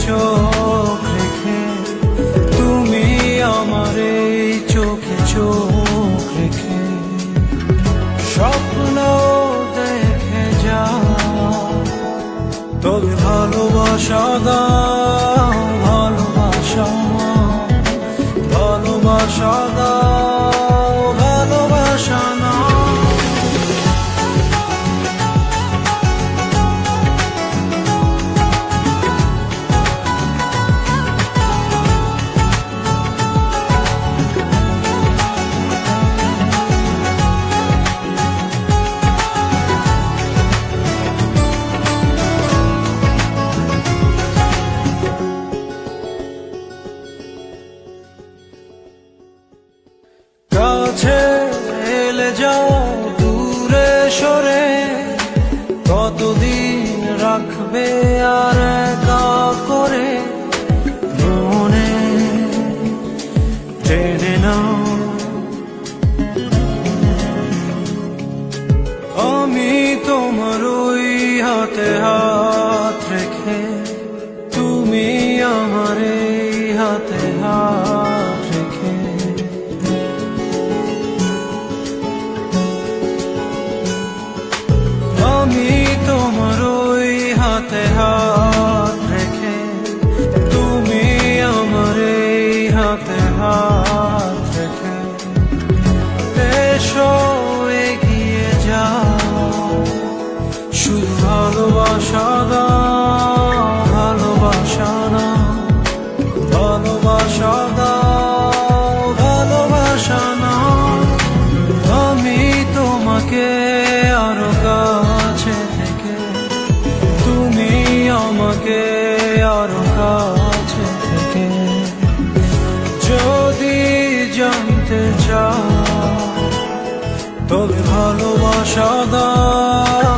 চোখ রেখে, তুমি আমার এই চোখে চোখ রেখে স্বপ্ন দেখে যাও। তবে ভালোবাসা দাও, ভালোবাসা, ভালোবাসা দাও, ভালোবাসা না। কাছে এলে যাও, দূরে সরে কতদিন রাখবে আর একা করে মনে টেনে নাও। আমি তোমার ওই হাতে হাত রেখে, তুমি আমার এই হাতে হাত রেখে আমি তোমার ওই হাতে হাত রেখে, তুমি আমার এই হাতে হাত রেখে এসো এগিয়ে যাও। শুধু ভালোবাসা দাও, ভালোবাসা না, ভালোবাসা দাও, ভালোবাসা না। আমি তোমাকে আরো কাছে থেকে, তুমি আমাকে আরো কাছে থেকে যদি জানতে চাও, তবে ভালোবাসা দাও,